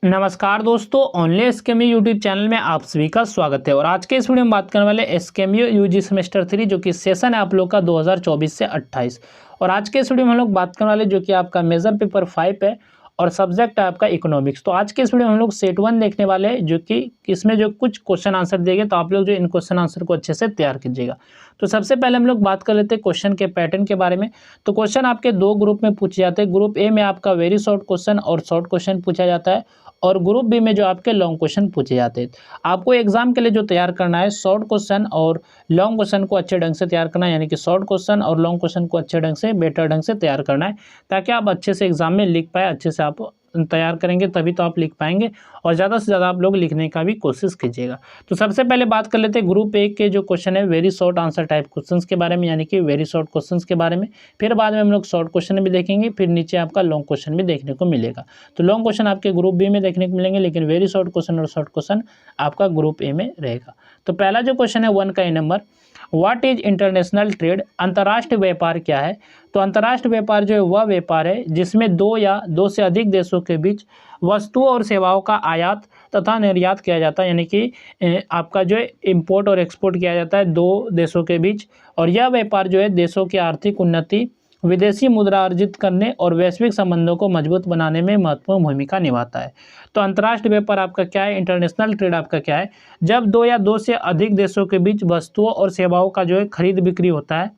नमस्कार दोस्तों, online एसकेएमयू YouTube channel में आप सभी का स्वागत है। और आज के इस वीडियो में बात करने वाले एसकेएमयू यूजी सेमेस्टर 3 जो कि सेशन है आप लोग का 2024 से 28। और आज के इस वीडियो में हम लोग बात करने वाले जो कि आपका मेजर पेपर 5 है और सब्जेक्ट है आपका इकोनॉमिक्स। तो आज के इस वीडियो में हम लोग सेट 1 देखने वाले हैं, जो कि इसमें जो कुछ क्वेश्चन आंसर देंगे, तो आप लोग जो इन क्वेश्चन आंसर को अच्छे से तैयार कीजिएगा। तो सबसे पहले हम लोग बात कर लेते हैं क्वेश्चन के पैटर्न के बारे में। तो क्वेश्चन आपके दो ग्रुप में पूछे जाते हैं। ग्रुप ए में आपका वेरी शॉर्ट क्वेश्चन और शॉर्ट क्वेश्चन पूछा जाता है, और ग्रुप बी में जो आपके लॉन्ग क्वेश्चन पूछे जाते हैं। आपको एग्जाम के लिए जो तैयार करना है, शॉर्ट क्वेश्चन और लॉन्ग क्वेश्चन को अच्छे ढंग से तैयार करना है, यानी कि शॉर्ट क्वेश्चन और लॉन्ग क्वेश्चन को अच्छे ढंग से, बेटर ढंग से तैयार करना है, ताकि आप अच्छे से एग्जाम में लिख पाए। अच्छे से आप तैयार करेंगे तभी तो आप लिख पाएंगे, और ज़्यादा से ज़्यादा आप लोग लिखने का भी कोशिश कीजिएगा। तो सबसे पहले बात कर लेते हैं ग्रुप ए के जो क्वेश्चन है, very short answer type questions के बारे में, यानी कि वेरी शॉर्ट क्वेश्चंस के बारे में। फिर बाद में हम लोग शॉर्ट क्वेश्चन भी देखेंगे, फिर नीचे आपका लॉन्ग क्वेश्चन भी देखने को मिलेगा। तो लॉन्ग क्वेश्चन आपके ग्रुप बी में देखने को मिलेंगे, लेकिन वेरी शॉर्ट क्वेश्चन और शॉर्ट क्वेश्चन आपका ग्रुप ए में रहेगा। तो पहला जो क्वेश्चन है 1 का A number, what is international trade? अंतर्राष्ट्रीय व्यापार क्या है? तो अंतर्राष्ट्रीय व्यापार जो है वह व्यापार है जिसमें दो या दो से अधिक देशों के बीच वस्तुओं और सेवाओं का आयात तथा निर्यात किया जाता है, यानी कि आपका जो है इम्पोर्ट और एक्सपोर्ट किया जाता है दो देशों के बीच। और यह व्यापार जो है देशों की आर्थिक उन्नति, विदेशी मुद्रा अर्जित करने और वैश्विक संबंधों को मजबूत बनाने में महत्वपूर्ण भूमिका निभाता है। तो अंतर्राष्ट्रीय व्यापार आपका क्या है? इंटरनेशनल ट्रेड आपका क्या है? जब दो या दो से अधिक देशों के बीच वस्तुओं और सेवाओं का जो है खरीद बिक्री होता है,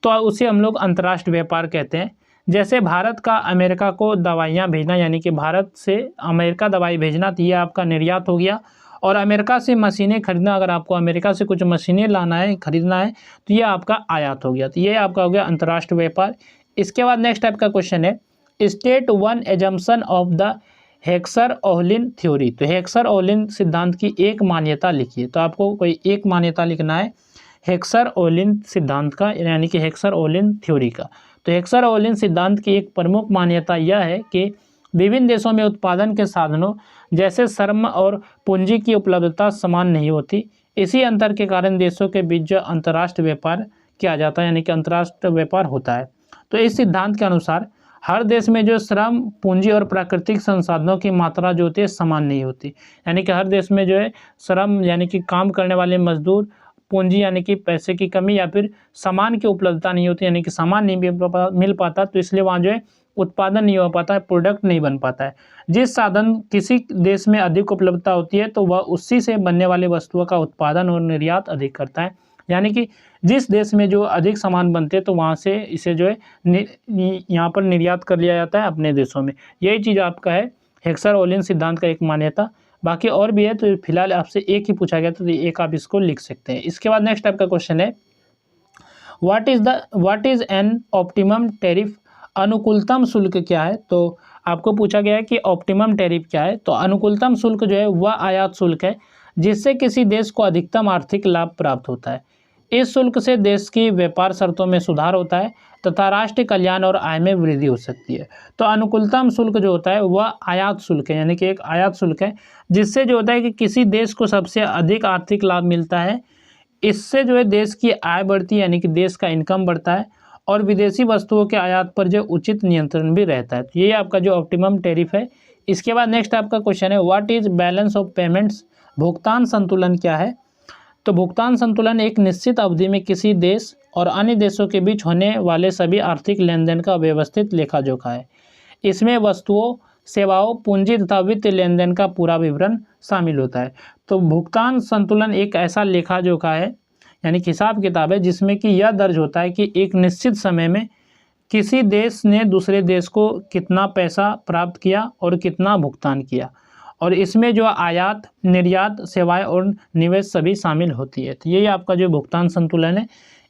तो उसे हम लोग अंतर्राष्ट्रीय व्यापार कहते हैं। जैसे भारत का अमेरिका को दवाइयाँ भेजना, यानी कि भारत से अमेरिका दवाई भेजना, तो ये आपका निर्यात हो गया। और अमेरिका से मशीनें खरीदना, अगर आपको अमेरिका से कुछ मशीनें लाना है, खरीदना है, तो ये आपका आयात हो गया। तो ये आपका हो गया अंतर्राष्ट्रीय व्यापार। इसके बाद नेक्स्ट टाइप का क्वेश्चन है, state one assumption of the Heckscher Ohlin theory. तो हेक्सर-ओह्लिन सिद्धांत की एक मान्यता लिखिए। तो आपको कोई एक मान्यता लिखना है हेक्सर-ओह्लिन सिद्धांत का, यानी कि हेक्सर-ओह्लिन थ्योरी का। तो हेक्सर-ओह्लिन सिद्धांत की एक प्रमुख मान्यता यह है कि विभिन्न देशों में उत्पादन के साधनों जैसे श्रम और पूंजी की उपलब्धता समान नहीं होती। इसी अंतर के कारण देशों के बीच जो अंतर्राष्ट्रीय व्यापार किया जाता है, यानी कि अंतर्राष्ट्रीय व्यापार होता है। तो इस सिद्धांत के अनुसार हर देश में जो श्रम, पूंजी और प्राकृतिक संसाधनों की मात्रा जो होती है समान नहीं होती, यानी कि हर देश में जो है श्रम यानी कि काम करने वाले मजदूर, पूंजी यानी कि पैसे की कमी, या फिर सामान की उपलब्धता नहीं होती, यानी कि सामान नहीं मिल पाता, तो इसलिए वहाँ जो है उत्पादन नहीं हो पाता है, प्रोडक्ट नहीं बन पाता है। जिस साधन किसी देश में अधिक उपलब्धता होती है, तो वह उसी से बनने वाले वस्तुओं का उत्पादन और निर्यात अधिक करता है। यानी कि जिस देश में जो अधिक सामान बनते हैं, तो वहाँ से इसे जो है यहाँ पर निर्यात कर लिया जाता है अपने देशों में। यही चीज़ आपका है हेक्सर-ओह्लिन सिद्धांत का एक मान्यता। बाकी और भी है, तो फिलहाल आपसे एक ही पूछा गया, तो एक आप इसको लिख सकते हैं। इसके बाद नेक्स्ट आपका क्वेश्चन है, what is an optimum tariff? अनुकूलतम शुल्क क्या है? तो आपको पूछा गया है कि ऑप्टिमम टैरिफ क्या है। तो अनुकूलतम शुल्क जो है वह आयात शुल्क है जिससे किसी देश को अधिकतम आर्थिक लाभ प्राप्त होता है। इस शुल्क से देश की व्यापार शर्तों में सुधार होता है तथा राष्ट्रीय कल्याण और आय में वृद्धि हो सकती है। तो अनुकूलतम शुल्क जो होता है वह आयात शुल्क है, यानी कि एक आयात शुल्क है जिससे जो होता है कि किसी देश को सबसे अधिक आर्थिक लाभ मिलता है। इससे जो है देश की आय बढ़ती है, यानी कि देश का इनकम बढ़ता है, और विदेशी वस्तुओं के आयात पर जो उचित नियंत्रण भी रहता है। तो ये आपका जो ऑप्टिमम टैरिफ है। इसके बाद नेक्स्ट आपका क्वेश्चन है, what is balance of payments? भुगतान संतुलन क्या है? तो भुगतान संतुलन एक निश्चित अवधि में किसी देश और अन्य देशों के बीच होने वाले सभी आर्थिक लेन देन का व्यवस्थित लेखा जोखा है। इसमें वस्तुओं, सेवाओं, पूंजी तथा वित्तीय लेन देन का पूरा विवरण शामिल होता है। तो भुगतान संतुलन एक ऐसा लेखा जोखा है, यानी कि हिसाब किताब है, जिसमें कि यह दर्ज होता है कि एक निश्चित समय में किसी देश ने दूसरे देश को कितना पैसा प्राप्त किया और कितना भुगतान किया, और इसमें जो आयात, निर्यात, सेवाएं और निवेश सभी शामिल होती है। तो यही आपका जो भुगतान संतुलन है।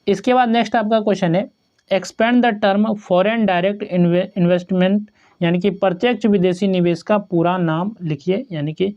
इसके बाद नेक्स्ट आपका क्वेश्चन है, expand the term foreign direct investment, यानी कि प्रत्यक्ष विदेशी निवेश का पूरा नाम लिखिए। यानी कि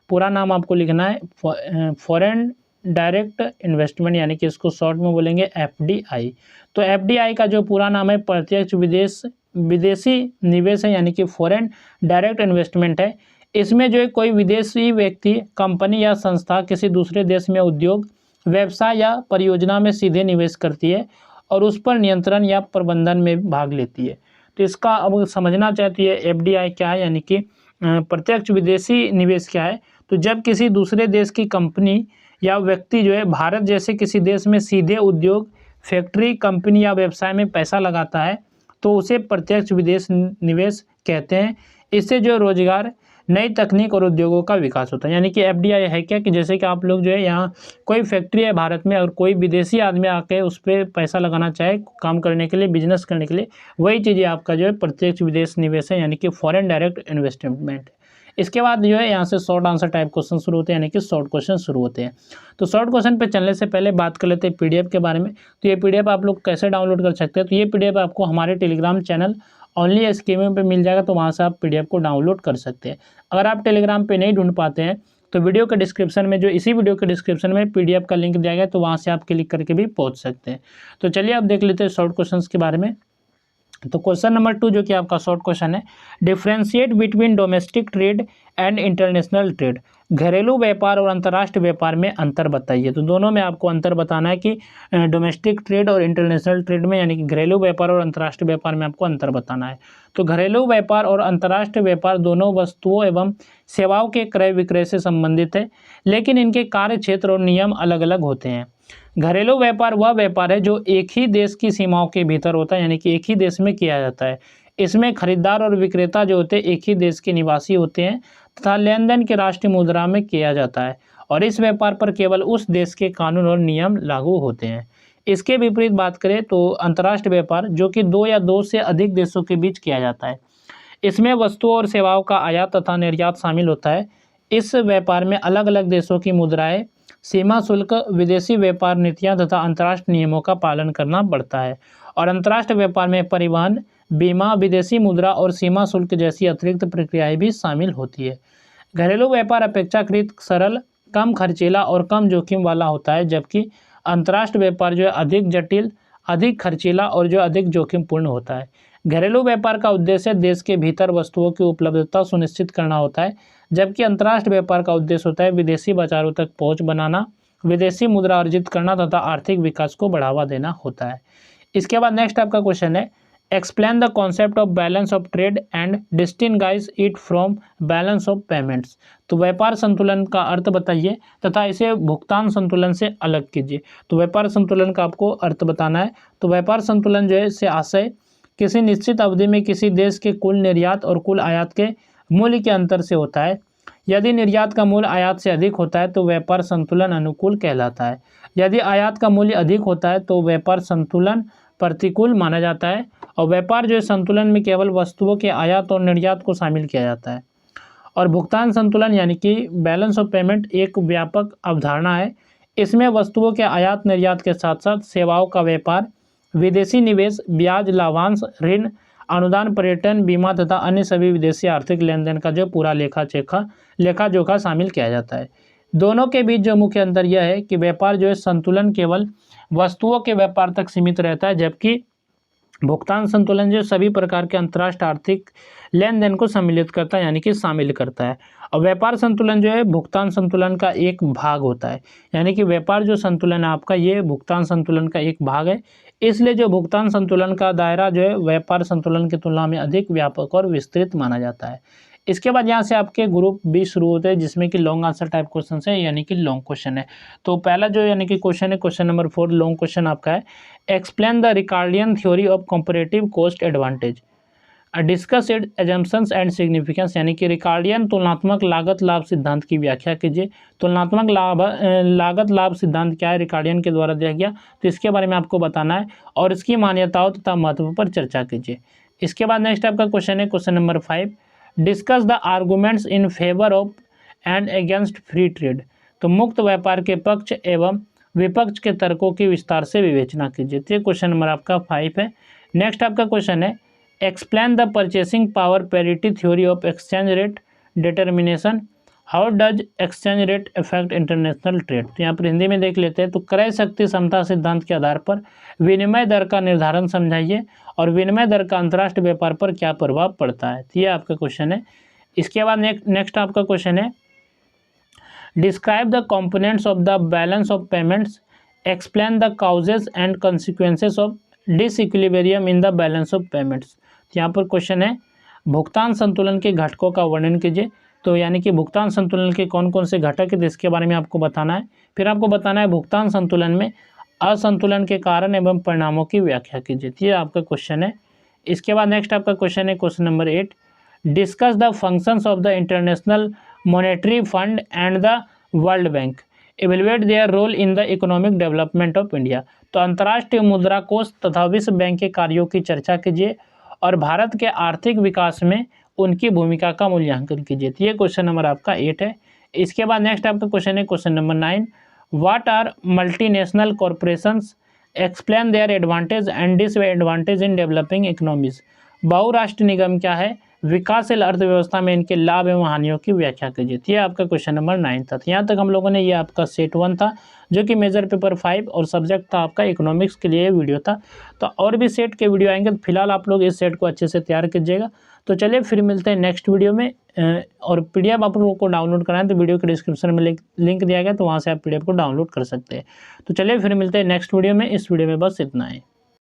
पूरा नाम आपको लिखना है फॉरेन डायरेक्ट इन्वेस्टमेंट, यानी कि इसको शॉर्ट में बोलेंगे एफडीआई। तो एफडीआई का जो पूरा नाम है प्रत्यक्ष विदेशी निवेश है, यानी कि फॉरेन डायरेक्ट इन्वेस्टमेंट है। इसमें जो है कोई विदेशी व्यक्ति, कंपनी या संस्था किसी दूसरे देश में उद्योग, व्यवसाय या परियोजना में सीधे निवेश करती है और उस पर नियंत्रण या प्रबंधन में भाग लेती है। तो इसका अब समझना चाहती है एफडीआई क्या है, यानी कि प्रत्यक्ष विदेशी निवेश क्या है, तो जब किसी दूसरे देश की कंपनी या व्यक्ति जो है भारत जैसे किसी देश में सीधे उद्योग, फैक्ट्री, कंपनी या व्यवसाय में पैसा लगाता है तो उसे प्रत्यक्ष विदेश निवेश कहते हैं। इससे जो रोजगार, नई तकनीक और उद्योगों का विकास होता है। यानी कि एफडीआई है क्या, कि जैसे कि आप लोग जो है यहाँ कोई फैक्ट्री है भारत में और कोई विदेशी आदमी आके उस पर पैसा लगाना चाहे काम करने के लिए, बिजनेस करने के लिए, वही चीज़ें आपका जो है प्रत्यक्ष विदेश निवेश है, यानी कि फॉरेन डायरेक्ट इन्वेस्टमेंट। इसके बाद जो है यहाँ से शॉर्ट आंसर टाइप क्वेश्चन शुरू होते हैं, यानी कि शॉर्ट क्वेश्चन शुरू होते हैं। तो शॉर्ट क्वेश्चन पे चलने से पहले बात कर लेते हैं पीडीएफ के बारे में। तो ये पीडीएफ आप लोग कैसे डाउनलोड कर सकते हैं, तो ये पीडीएफ आपको हमारे टेलीग्राम चैनल ओनली स्कीमिंग पे मिल जाएगा, तो वहाँ से आप पीडीएफ को डाउनलोड कर सकते हैं। अगर आप टेलीग्राम पे नहीं ढूंढ पाते हैं तो वीडियो के डिस्क्रिप्शन में, जो इसी वीडियो के डिस्क्रिप्शन में पीडीएफ का लिंक दिया गया है, तो वहाँ से आप क्लिक करके भी पहुँच सकते हैं। तो चलिए आप देख लेते हैं शॉर्ट क्वेश्चन के बारे में। तो क्वेश्चन नंबर 2 जो कि आपका शॉर्ट क्वेश्चन है, differentiate between domestic trade and international trade. घरेलू व्यापार और अंतर्राष्ट्रीय व्यापार में अंतर बताइए। तो दोनों में आपको अंतर बताना है कि डोमेस्टिक ट्रेड और इंटरनेशनल ट्रेड में, यानी कि घरेलू व्यापार और अंतर्राष्ट्रीय व्यापार में आपको अंतर बताना है। तो घरेलू व्यापार और अंतर्राष्ट्रीय व्यापार दोनों वस्तुओं एवं सेवाओं के क्रय विक्रय से संबंधित है, लेकिन इनके कार्य क्षेत्र और नियम अलग अलग होते हैं। घरेलू व्यापार वह व्यापार है जो एक ही देश की सीमाओं के भीतर होता है, यानी कि एक ही देश में किया जाता है। इसमें खरीदार और विक्रेता जो होते हैं एक ही देश के निवासी होते हैं तथा लेन देन के राष्ट्रीय मुद्रा में किया जाता है और इस व्यापार पर केवल उस देश के कानून और नियम लागू होते हैं। इसके विपरीत बात करें तो अंतर्राष्ट्रीय व्यापार, जो कि 2 या 2 से अधिक देशों के बीच किया जाता है, इसमें वस्तुओं और सेवाओं का आयात तथा निर्यात शामिल होता है। इस व्यापार में अलग अलग देशों की मुद्राएं, सीमा शुल्क, विदेशी व्यापार नीतियां तथा अंतर्राष्ट्रीय नियमों का पालन करना पड़ता है और अंतर्राष्ट्रीय व्यापार में परिवहन, बीमा, विदेशी मुद्रा और सीमा शुल्क जैसी अतिरिक्त प्रक्रियाएं भी शामिल होती है। घरेलू व्यापार अपेक्षाकृत सरल, कम खर्चीला और कम जोखिम वाला होता है, जबकि अंतर्राष्ट्रीय व्यापार जो है अधिक जटिल, अधिक खर्चीला और जो अधिक जोखिमपूर्ण होता है। घरेलू व्यापार का उद्देश्य देश के भीतर वस्तुओं की उपलब्धता सुनिश्चित करना होता है, जबकि अंतर्राष्ट्रीय व्यापार का उद्देश्य होता है विदेशी बाजारों तक पहुंच बनाना, विदेशी मुद्रा अर्जित करना तथा आर्थिक विकास को बढ़ावा देना होता है। इसके बाद नेक्स्ट आपका क्वेश्चन है, explain the concept of balance of trade and distinguish it from balance of payments. तो व्यापार संतुलन का अर्थ बताइए तथा इसे भुगतान संतुलन से अलग कीजिए। तो व्यापार संतुलन का आपको अर्थ बताना है। तो व्यापार संतुलन जो है इससे आशय किसी निश्चित अवधि में किसी देश के कुल निर्यात और कुल आयात के मूल्य के अंतर से होता है। यदि निर्यात का मूल्य आयात से अधिक होता है तो व्यापार संतुलन अनुकूल कहलाता है। यदि आयात का मूल्य अधिक होता है तो व्यापार संतुलन प्रतिकूल माना जाता है। और व्यापार जो है संतुलन में केवल वस्तुओं के आयात और निर्यात को शामिल किया जाता है। और भुगतान संतुलन यानी कि बैलेंस ऑफ पेमेंट एक व्यापक अवधारणा है। इसमें वस्तुओं के आयात निर्यात के साथ साथ सेवाओं का व्यापार, विदेशी निवेश, ब्याज, लाभांश, ऋण, अनुदान, पर्यटन, बीमा तथा अन्य सभी विदेशी आर्थिक लेन देन का जो पूरा लेखा जोखा शामिल किया जाता है। दोनों के बीच जो मुख्य अंतर यह है कि व्यापार जो है संतुलन केवल वस्तुओं के व्यापार तक सीमित रहता है, जबकि भुगतान संतुलन जो सभी प्रकार के अंतर्राष्ट्रीय आर्थिक लेन देन को सम्मिलित करता है, यानी कि शामिल करता है। और व्यापार संतुलन जो है भुगतान संतुलन का एक भाग होता है, यानी कि व्यापार जो संतुलन है आपका ये भुगतान संतुलन का एक भाग है। इसलिए जो भुगतान संतुलन का दायरा जो है व्यापार संतुलन की तुलना में अधिक व्यापक और विस्तृत माना जाता है। इसके बाद यहाँ से आपके ग्रुप बी शुरू होते हैं, जिसमें कि लॉन्ग आंसर टाइप क्वेश्चन है, यानी कि लॉन्ग क्वेश्चन है। तो पहला जो यानी कि क्वेश्चन है, क्वेश्चन नंबर 4 लॉन्ग क्वेश्चन आपका है, explain the Ricardian theory of comparative cost advantage, discuss it assumptions and significance. यानी कि रिकार्डियन तुलनात्मक लागत लाभ सिद्धांत की व्याख्या कीजिए। तुलनात्मक लागत लाभ सिद्धांत क्या है, रिकार्डियन के द्वारा दिया गया, तो इसके बारे में आपको बताना है और इसकी मान्यताओं तथा महत्व पर चर्चा कीजिए। इसके बाद नेक्स्ट आपका क्वेश्चन है, question number 5, discuss the arguments in favour of and against free trade. तो मुक्त व्यापार के पक्ष एवं विपक्ष के तर्कों की विस्तार से विवेचना कीजिए। तो ये क्वेश्चन नंबर आपका 5 है। नेक्स्ट आपका क्वेश्चन है, explain the purchasing power parity theory of exchange rate determination, how does exchange rate affect international trade. तो यहाँ पर हिंदी में देख लेते हैं। तो क्रय शक्ति समता सिद्धांत के आधार पर विनिमय दर का निर्धारण समझाइए और विनिमय दर का अंतर्राष्ट्रीय व्यापार पर क्या प्रभाव पड़ता है। तो ये आपका क्वेश्चन है। इसके बाद नेक्स्ट आपका क्वेश्चन है, describe the components of the balance of payments, explain the causes and consequences of disequilibrium in the balance of payments. यहाँ पर क्वेश्चन है, भुगतान संतुलन के घटकों का वर्णन कीजिए। तो यानी कि भुगतान संतुलन के कौन कौन से घटक है, इसके बारे में आपको बताना है। फिर आपको बताना है भुगतान संतुलन में असंतुलन के कारण एवं परिणामों की व्याख्या कीजिए। ये आपका क्वेश्चन है। इसके बाद नेक्स्ट आपका क्वेश्चन है question number 8, discuss the functions of the international monetary fund and the world bank, evaluate their role in the economic development of India. तो अंतर्राष्ट्रीय मुद्रा कोष तथा विश्व बैंक के कार्यों की चर्चा कीजिए और भारत के आर्थिक विकास में उनकी भूमिका का मूल्यांकन कीजिए। तो ये क्वेश्चन नंबर आपका 8 है। इसके बाद नेक्स्ट आपका क्वेश्चन है question number 9, what are multinational corporations, explain their advantage and disadvantage in developing economies. बहुराष्ट्रीय निगम क्या है, विकासशील अर्थव्यवस्था में इनके लाभ एवं हानियों की व्याख्या कीजिए। ये आपका क्वेश्चन नंबर 9 था। यहाँ तक हम लोगों ने, ये आपका सेट 1 था जो कि मेजर पेपर 5 और सब्जेक्ट था आपका इकोनॉमिक्स के लिए वीडियो था। तो और भी सेट के वीडियो आएंगे, तो फिलहाल आप लोग इस सेट को अच्छे से तैयार कीजिएगा। तो चलिए फिर मिलते हैं नेक्स्ट वीडियो में। और पीडीएफ आप लोगों को डाउनलोड कराएं तो वीडियो के डिस्क्रिप्शन में लिंक दिया गया, तो वहाँ से आप पीडीएफ को डाउनलोड कर सकते हैं। तो चलिए फिर मिलते हैं नेक्स्ट वीडियो में। इस वीडियो में बस इतना ही।